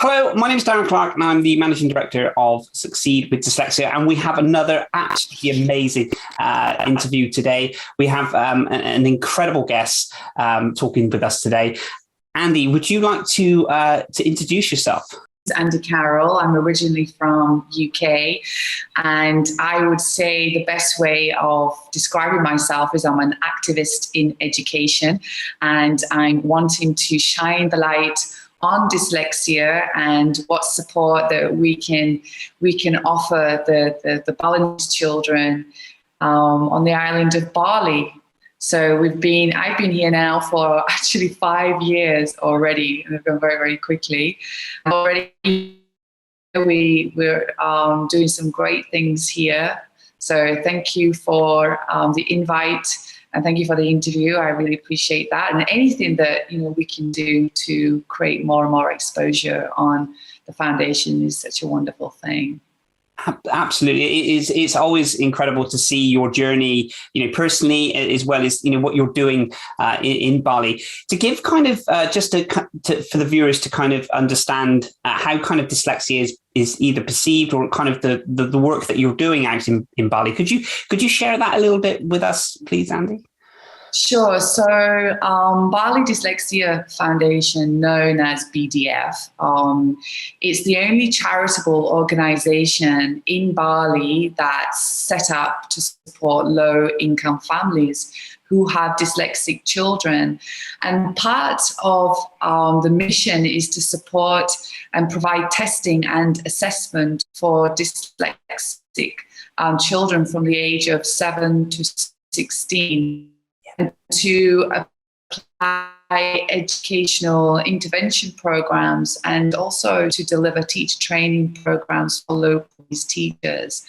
Hello, my name is Darren Clark, and I'm the Managing Director of Succeed with Dyslexia. And we have another absolutely amazing interview today. We have an incredible guest talking with us today. Andy, would you like to introduce yourself? Andy Carroll. I'm originally from UK, and I would say the best way of describing myself is I'm an activist in education, and I'm wanting to shine the light on dyslexia and what support that we can offer the Balinese children on the island of Bali. So I've been here now for actually 5 years already, and it's gone very, very quickly. Already we're doing some great things here. So thank you for the invite, and thank you for the interview. I really appreciate that. And anything that we can do to create more and more exposure on the foundation is such a wonderful thing. Absolutely. It's always incredible to see your journey, personally, as well as, what you're doing in Bali. To give kind of just for the viewers to kind of understand how kind of dyslexia is either perceived or kind of the work that you're doing out in Bali. Could you share that a little bit with us, please, Andy? Sure. So Bali Dyslexia Foundation, known as BDF, it's the only charitable organization in Bali that's set up to support low-income families who have dyslexic children. And part of the mission is to support and provide testing and assessment for dyslexic children from the age of 7 to 16. To apply educational intervention programs and also to deliver teacher training programs for local teachers.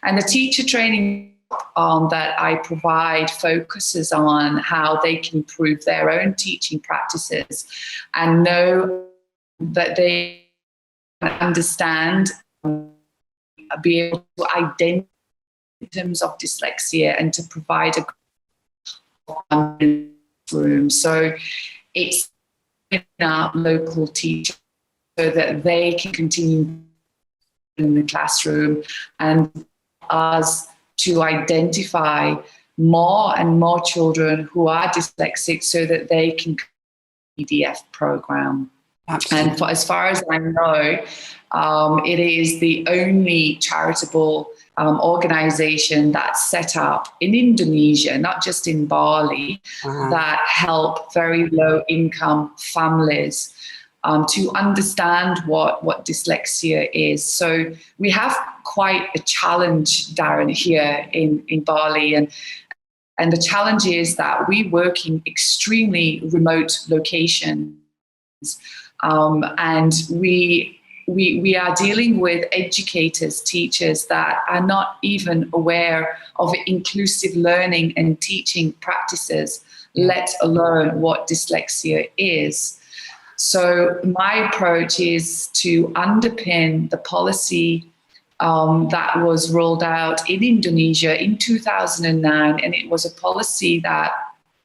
And the teacher training that I provide focuses on how they can improve their own teaching practices and know that they understand, be able to identify symptoms of dyslexia and to provide a room. So it's our local teachers so that they can continue in the classroom and us to identify more and more children who are dyslexic so that they can BDF program. Absolutely. And as far as I know, it is the only charitable organization that's set up in Indonesia, not just in Bali, that help very low-income families to understand what dyslexia is. So we have quite a challenge, Darren, here in Bali, and the challenge is that we work in extremely remote locations, and we are dealing with educators, teachers that are not even aware of inclusive learning and teaching practices, let alone what dyslexia is. So my approach is to underpin the policy that was rolled out in Indonesia in 2009, and it was a policy that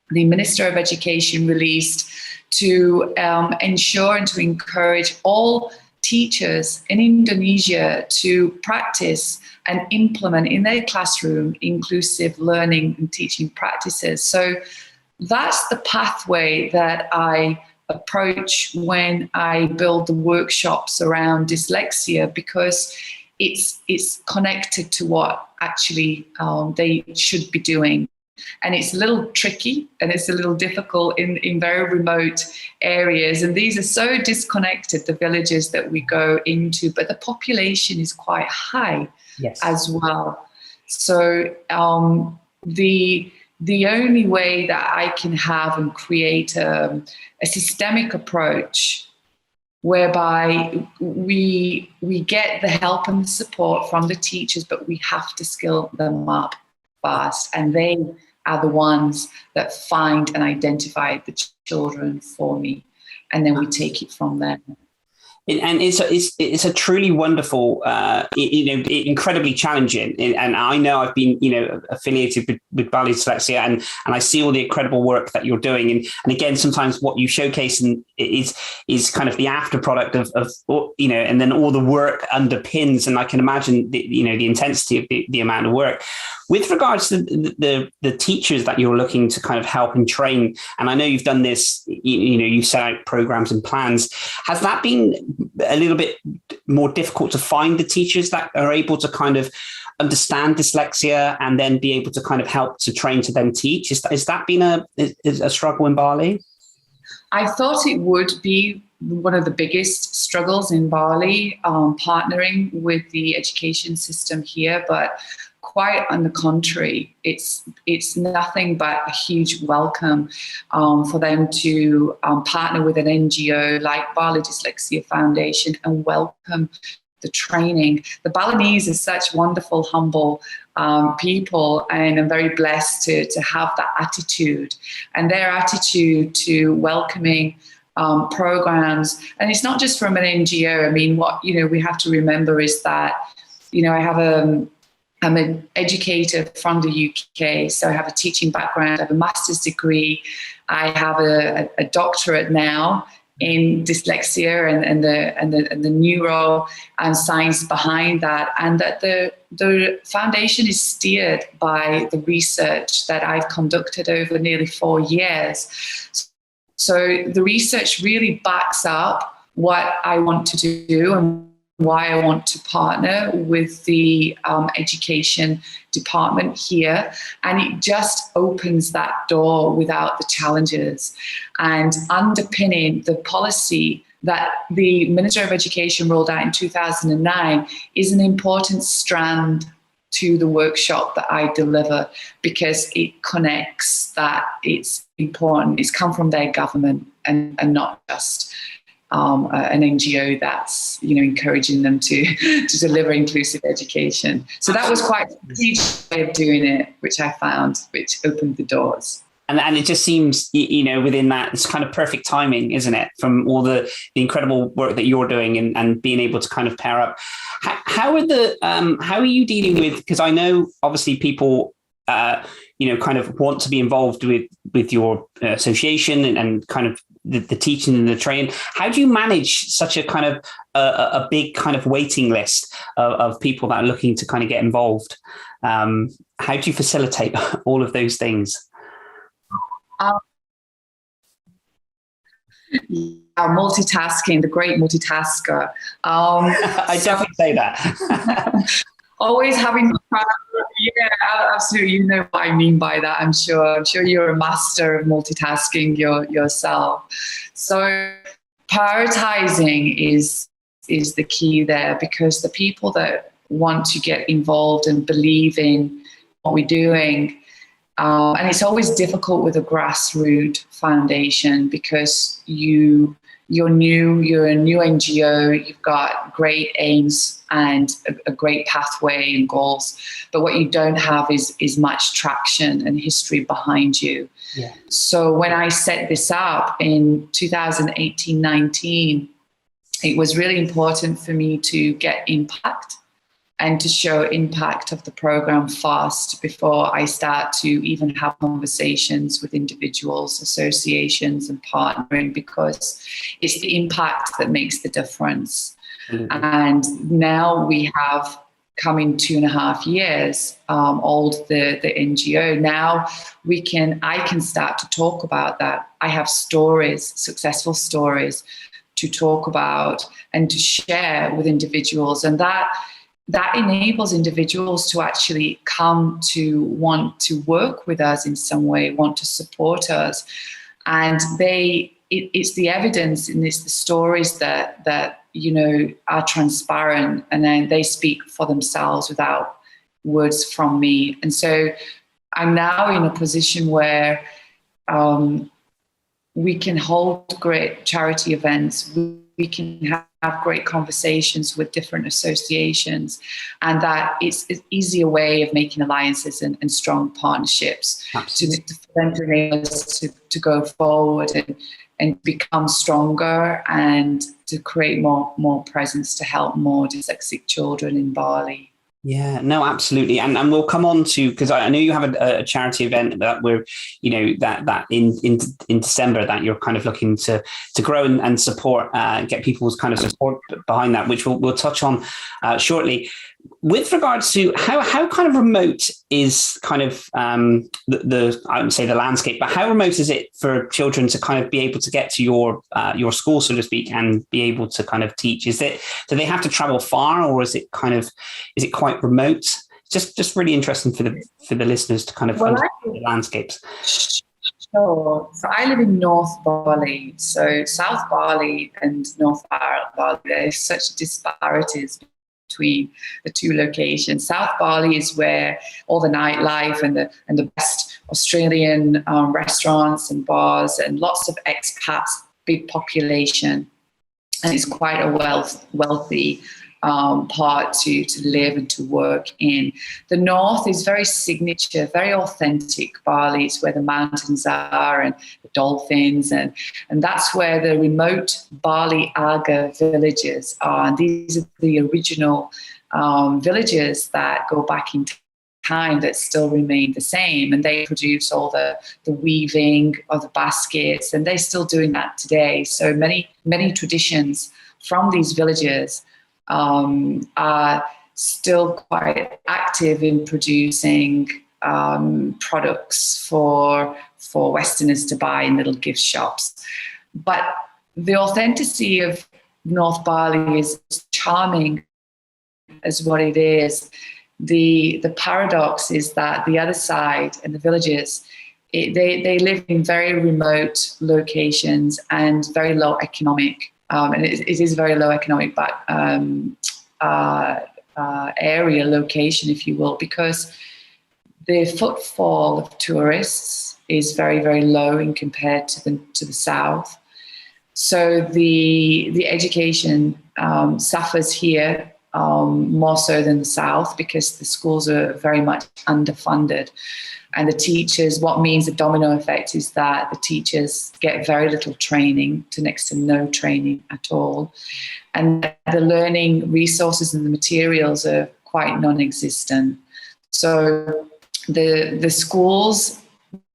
the Minister of Education released to ensure and to encourage all teachers in Indonesia to practice and implement in their classroom inclusive learning and teaching practices. So that's the pathway that I approach when I build the workshops around dyslexia, because it's connected to what actually they should be doing. And it's a little tricky and it's a little difficult in very remote areas. And these are so disconnected, the villages that we go into, but the population is quite high. Yes. As well. So the only way that I can have and create a systemic approach whereby we get the help and the support from the teachers, but we have to skill them up fast, and they are the ones that find and identify the children for me, and then we take it from there. And it's a truly wonderful, incredibly challenging. And I know I've been, affiliated with Bali Dyslexia, and I see all the incredible work that you're doing. And again, sometimes what you showcase is kind of the after product of and then all the work underpins. And I can imagine the intensity of the amount of work. With regards to the teachers that you're looking to kind of help and train, and I know you've done this, you set out programs and plans. Has that been a little bit more difficult to find the teachers that are able to kind of understand dyslexia and then be able to kind of help to train to then teach? Has that been a struggle in Bali? I thought it would be one of the biggest struggles in Bali, partnering with the education system here, but quite on the contrary, it's nothing but a huge welcome for them to partner with an NGO like Bali Dyslexia Foundation and welcome the training. The Balinese are such wonderful, humble people, and I'm very blessed to have that attitude, and their attitude to welcoming programs. And it's not just from an NGO. I mean, what we have to remember is that I'm an educator from the UK, so I have a teaching background. I have a master's degree. I have a doctorate now in dyslexia and the neuro and science behind that, and that the foundation is steered by the research that I've conducted over nearly 4 years. So the research really backs up what I want to do and why I want to partner with the education department here. And it just opens that door without the challenges. And underpinning the policy that the Minister of Education rolled out in 2009 is an important strand to the workshop that I deliver, because it connects that it's important. It's come from their government and not just an NGO that's encouraging them to deliver inclusive education. So that was quite a huge way of doing it, which I found, which opened the doors. And it just seems, within that, it's kind of perfect timing, isn't it? From all the incredible work that you're doing and being able to kind of pair up. How are you dealing with? Because I know obviously people, kind of want to be involved with your association and kind of the teaching and the training. How do you manage such a kind of a big kind of waiting list of people that are looking to kind of get involved? How do you facilitate all of those things? Multitasking, the great multitasker. I definitely say that. Always having, yeah, absolutely. You know what I mean by that. I'm sure you're a master of multitasking yourself. So prioritizing is the key there, because the people that want to get involved and believe in what we're doing, and it's always difficult with a grassroots foundation, because you're a new NGO, you've got great aims and a great pathway and goals, but what you don't have is much traction and history behind you. Yeah. So when I set this up in 2018-19, it was really important for me to get impact and to show impact of the program fast before I start to even have conversations with individuals, associations, and partnering, because it's the impact that makes the difference. Mm-hmm. And now we have come in 2.5 years old, the NGO. Now I can start to talk about that. I have stories, successful stories to talk about and to share with individuals, and that enables individuals to actually come to want to work with us in some way, want to support us. And it's the evidence and it's the stories that are transparent, and then they speak for themselves without words from me. And so I'm now in a position where we can hold great charity events. We can have great conversations with different associations, and that it's an easier way of making alliances and strong partnerships to enable us to go forward and become stronger and to create more presence to help more dyslexic children in Bali. Yeah, no, absolutely. And we'll come on to, because I know you have a charity event that we're, that in December that you're kind of looking to grow and support, get people's kind of support behind that, which we'll touch on shortly. With regards to how kind of remote is kind of the I would say the landscape, but how remote is it for children to kind of be able to get to your school, so to speak, and be able to kind of teach? Do they have to travel far, or is it quite remote? Just really interesting for the listeners to kind of understand the landscapes. Sure. So I live in North Bali. So South Bali and North Bali, there's such disparities between the two locations. South Bali is where all the nightlife and the best Australian restaurants and bars and lots of expats, big population, and it's quite a wealthy part to live and to work in. The north is very signature, very authentic Bali. It's where the mountains are and the dolphins, and that's where the remote Bali Aga villages are. And these are the original villages that go back in time that still remain the same, and they produce all the weaving of the baskets, and they're still doing that today. So many traditions from these villages are still quite active in producing products for Westerners to buy in little gift shops. But the authenticity of North Bali is charming as what it is. The paradox is that the other side and the villages, they live in very remote locations and very low economic. And it is very low economic, but area location, if you will, because the footfall of tourists is very, very low in compared to the south. So the education suffers here more so than the south, because the schools are very much underfunded. And the teachers, what means the domino effect is that the teachers get very little training to next to no training at all. And the learning resources and the materials are quite non-existent. So the schools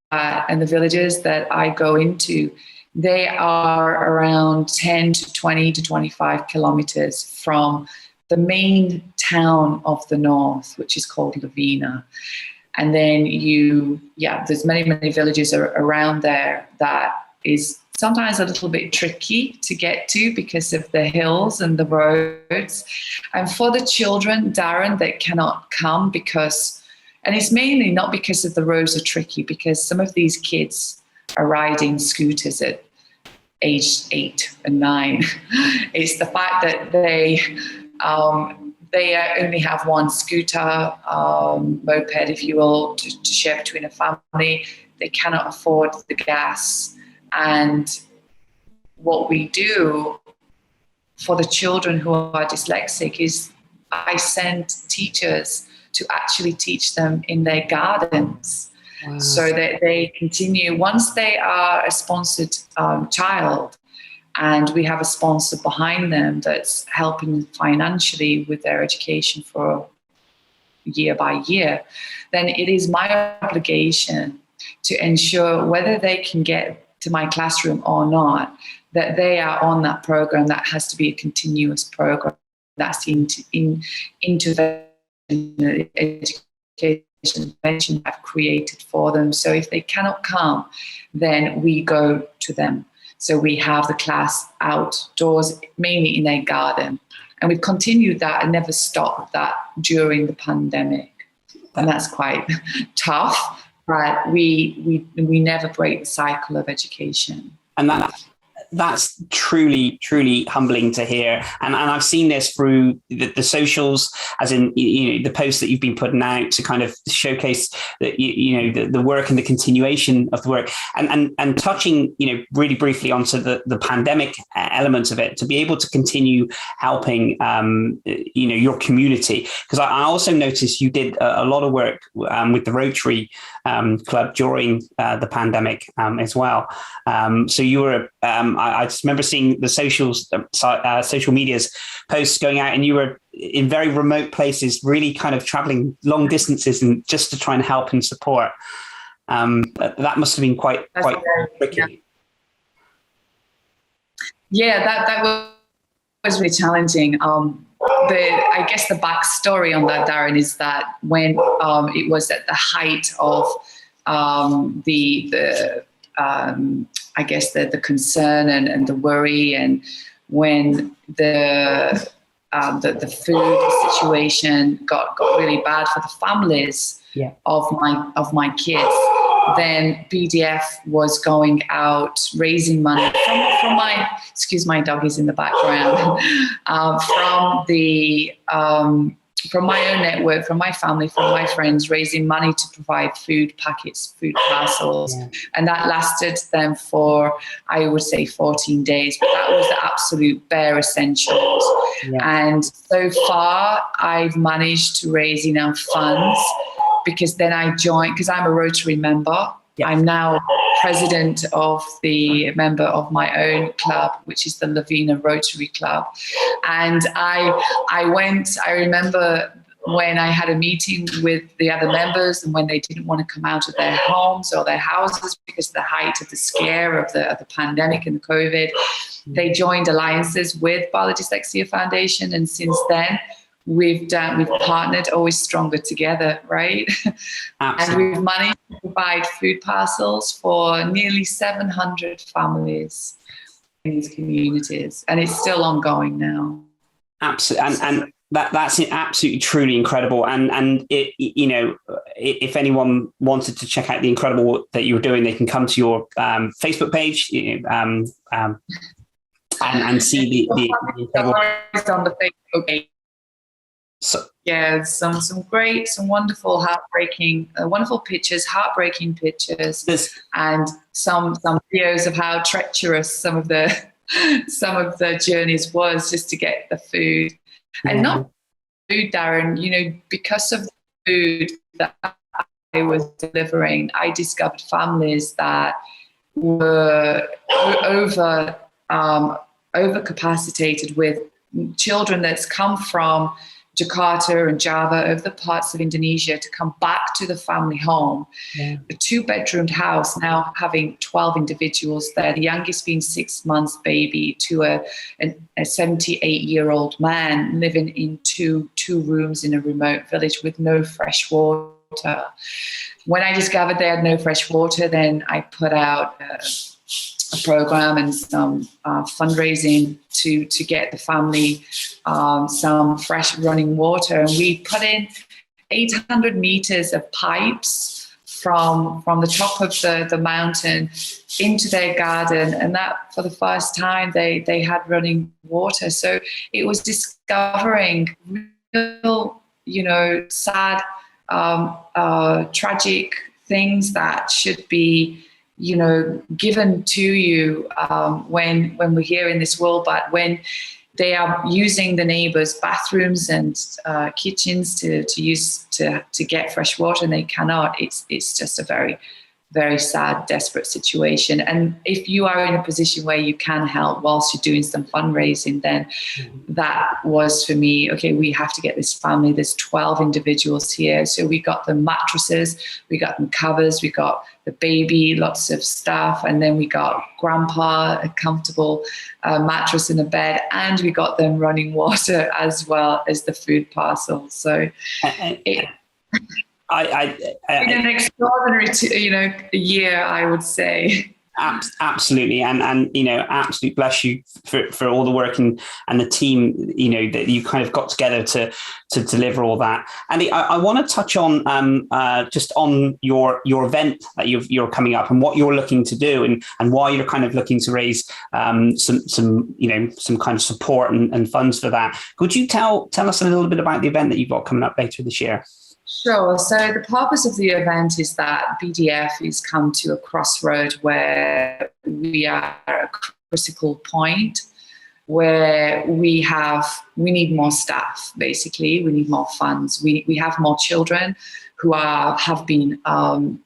and the villages that I go into, they are around 10 to 20 to 25 kilometers from the main town of the north, which is called Lavina. And then there's many villages around there that is sometimes a little bit tricky to get to because of the hills and the roads. And for the children, Darren, that cannot come and it's mainly not because of the roads are tricky, because some of these kids are riding scooters at age 8 and 9. It's the fact that they only have one scooter, moped, if you will, to share between a family. They cannot afford the gas. And what we do for the children who are dyslexic is I send teachers to actually teach them in their gardens. Wow. So that they continue, once they are a sponsored child, and we have a sponsor behind them that's helping financially with their education for year by year, then it is my obligation to ensure whether they can get to my classroom or not, that they are on that program. That has to be a continuous program. That's intervention education I've created for them. So if they cannot come, then we go to them. So we have the class outdoors, mainly in their garden. And we've continued that and never stopped that during the pandemic. And that's quite tough, but we never break the cycle of education. And That's truly, truly humbling to hear. And I've seen this through the socials, as in, the posts that you've been putting out to kind of showcase that, the work and the continuation of the work, and touching, really briefly onto the pandemic elements of it, to be able to continue helping, your community. Because I also noticed you did a lot of work with the Rotary Club during the pandemic as well. So you were, I just remember seeing the social medias posts going out, and you were in very remote places, really kind of traveling long distances and just to try and help and support. That must have been quite tricky. Yeah, that was really challenging. I guess the backstory on that, Darren, is that when it was at the height of I guess the concern and the worry, and when the food situation got really bad for the families of my kids, then BDF was going out raising money from my, excuse my doggies in the background, from my own network, from my family, from my friends, raising money to provide food packets, food parcels. Yeah. And that lasted them for, I would say, 14 days. But that was the absolute bare essentials. Yeah. And so far, I've managed to raise enough funds, because then I joined, because I'm a Rotary member. Yeah. I'm now president of the member of my own club, which is the Lavina Rotary Club. And I remember when I had a meeting with the other members, and when they didn't want to come out of their homes or their houses because of the height of the scare of the pandemic and the COVID, they joined alliances with Bali Dyslexia Foundation. And since then, we've partnered, always stronger together, right? Absolutely. And we've managed to provide food parcels for nearly 700 families in these communities, and it's still ongoing now. Absolutely, and that's absolutely truly incredible. And it, if anyone wanted to check out the incredible work that you're doing, they can come to your Facebook page, and see the incredible on the Facebook page. So, yeah, some wonderful, heartbreaking, wonderful pictures, heartbreaking pictures, yes. And some videos of how treacherous some of the journeys was just to get the food. Yeah. And not food, Darren, because of the food that I was delivering, I discovered families that were overcapacitated with children that's come from Jakarta and Java, over the parts of Indonesia, to come back to the family home. Yeah. A 2-bedroomed house, now having 12 individuals there, the youngest being 6 months baby, to a 78-year-old man living in two rooms in a remote village with no fresh water. When I discovered they had no fresh water, then I put out a program and some fundraising to get the family some fresh running water. And we put in 800 meters of pipes from the top of the mountain into their garden. And that, for the first time, they had running water. So it was discovering real, sad, tragic things that should be given to you when we're here in this world, but when they are using the neighbors' bathrooms and kitchens to use to get fresh water, and they cannot. It's just a very, very sad, desperate situation. And if you are in a position where you can help whilst you're doing some fundraising, then that was for me, okay, we have to get this family. There's 12 individuals here. So we got them mattresses, we got them covers, we got the baby, lots of stuff. And then we got grandpa a comfortable mattress and a bed, and we got them running water as well as the food parcel. So it's been an extraordinary, year, I would say. Absolutely, and absolute bless you for all the work and the team that you kind of got together to deliver all that. Andy, I want to touch on just on your event that you're coming up and what you're looking to do and why you're kind of looking to raise some kind of support and funds for that. Could you tell us a little bit about the event that you've got coming up later this year? Sure. So the purpose of the event is that BDF has come to a crossroad where we are at a critical point where we need more staff, basically. We need more funds. We have more children who have been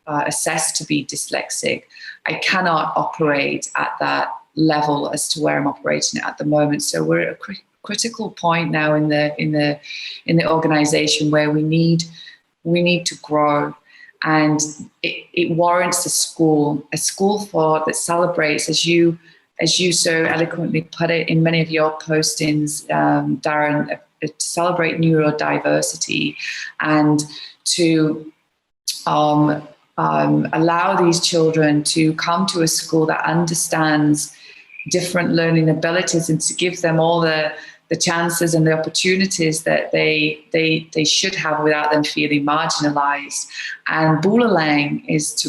assessed to be dyslexic. I cannot operate at that level as to where I'm operating at the moment. So we're at a critical point now in the organization where we need to grow, and it warrants a school that celebrates, as you so eloquently put it in many of your postings, Darren, to celebrate neurodiversity and to allow these children to come to a school that understands different learning abilities and to give them all the chances and the opportunities that they should have without them feeling marginalized. And Bulalang is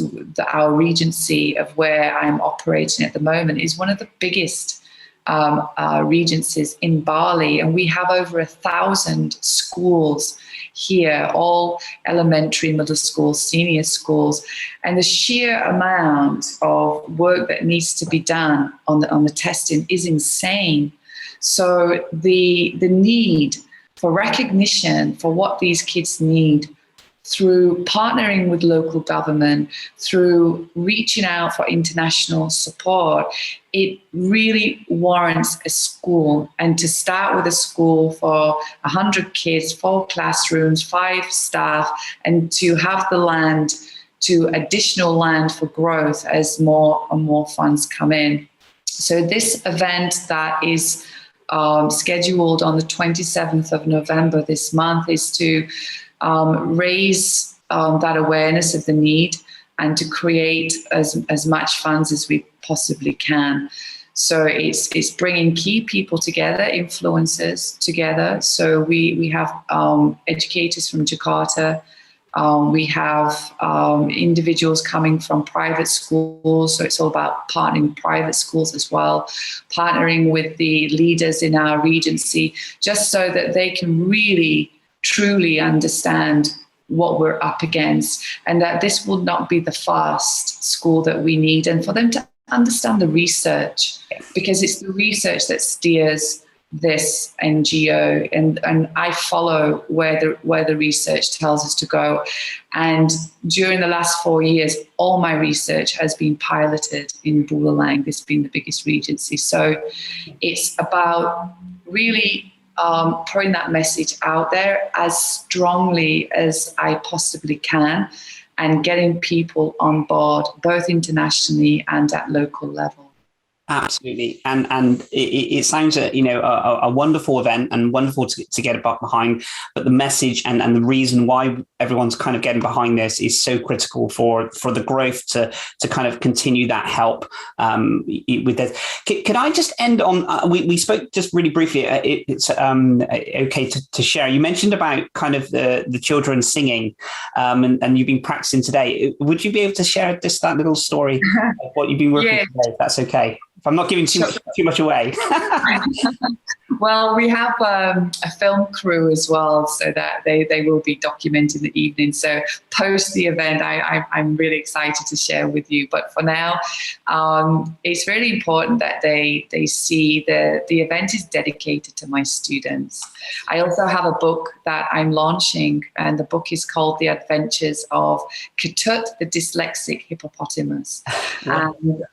our regency of where I'm operating at the moment is one of the biggest regencies in Bali. And we have over 1,000 schools here, all elementary, middle school, senior schools. And the sheer amount of work that needs to be done on the testing is insane. So the need for recognition for what these kids need through partnering with local government, through reaching out for international support, it really warrants a school. And to start with a school for 100 kids, 4 classrooms, 5 staff, and to have the land, to additional land for growth as more and more funds come in. So this event that is scheduled on the 27th of November this month is to raise that awareness of the need and to create as much funds as we possibly can. So it's bringing key people together, influencers together. So we have educators from Jakarta. We have individuals coming from private schools, so it's all about partnering with private schools as well, partnering with the leaders in our regency, just so that they can really, truly understand what we're up against, and that this will not be the fast school that we need, and for them to understand the research, because it's the research that steers this NGO, and I follow where the research tells us to go. And during the last 4 years, all my research has been piloted in Bulalang. This has been the biggest regency. So it's about really putting that message out there as strongly as I possibly can and getting people on board, both internationally and at local level. Absolutely, and it sounds a wonderful event and wonderful to get behind. But the message and the reason why everyone's kind of getting behind this is so critical for the growth to kind of continue that help with this. Could I just end on? We spoke just really briefly. It's okay to share. You mentioned about kind of the children singing, and you've been practicing today. Would you be able to share just that little story of what you've been working today? If that's okay. If I'm not giving too much away. Well, we have a film crew as well, so that they will be documenting the evening. So post the event, I'm really excited to share with you. But for now, it's really important that they see the event is dedicated to my students. I also have a book that I'm launching, and the book is called The Adventures of Ketut, the Dyslexic Hippopotamus. And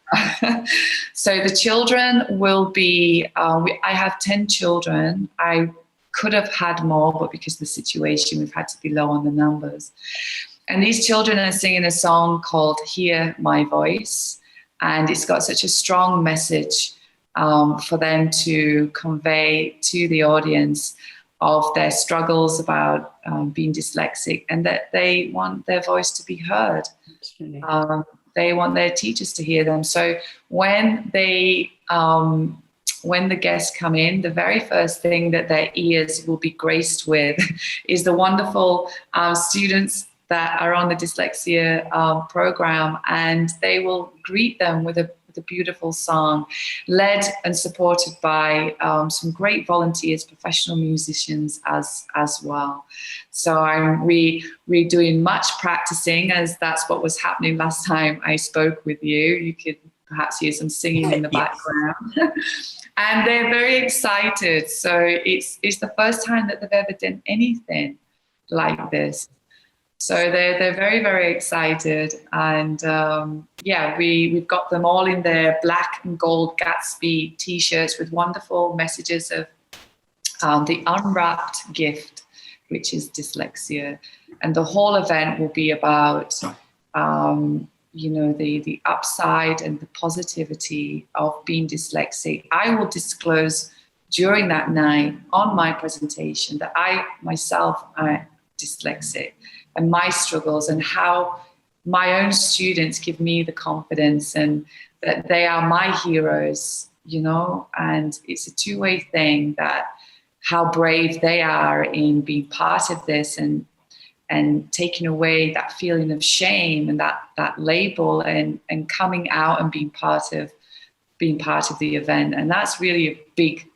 so the children will be, I have 10 children. I could have had more, but because of the situation, we've had to be low on the numbers. And these children are singing a song called Hear My Voice. And it's got such a strong message for them to convey to the audience of their struggles about being dyslexic, and that they want their voice to be heard. They want their teachers to hear them. So when they when the guests come in, the very first thing that their ears will be graced with is the wonderful students that are on the dyslexia program, and they will greet them with a beautiful song, led and supported by some great volunteers, professional musicians as well. So we're doing much practicing, as that's what was happening last time I spoke with you. You could perhaps hear some singing in the background. And they're very excited. So it's the first time that they've ever done anything like this. So they're very, very excited. And we've got them all in their black and gold Gatsby t-shirts with wonderful messages of the unwrapped gift, which is dyslexia. And the whole event will be about the upside and the positivity of being dyslexic. I will disclose during that night on my presentation that I myself am dyslexic, and my struggles, and how my own students give me the confidence and that they are my heroes, and it's a two-way thing, that how brave they are in being part of this and taking away that feeling of shame and that label and coming out and being part of the event. And that's really a big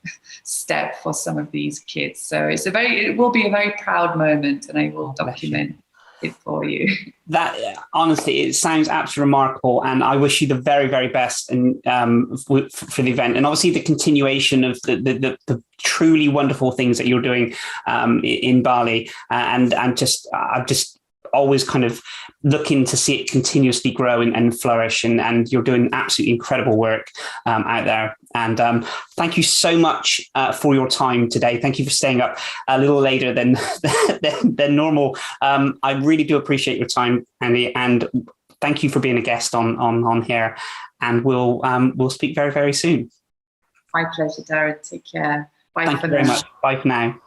step for some of these kids. So it will be a very proud moment, and I will document it for you. That honestly, it sounds absolutely remarkable, and I wish you the very, very best and for the event, and obviously the continuation of the truly wonderful things that you're doing in Bali, and I'm just always kind of looking to see it continuously grow and flourish, and you're doing absolutely incredible work out there. And thank you so much for your time today. Thank you for staying up a little later than normal. I really do appreciate your time, Andy, and thank you for being a guest on here. And we'll speak very, very soon. My pleasure, Darren. Take care. Bye. Thank you very much. Bye for now.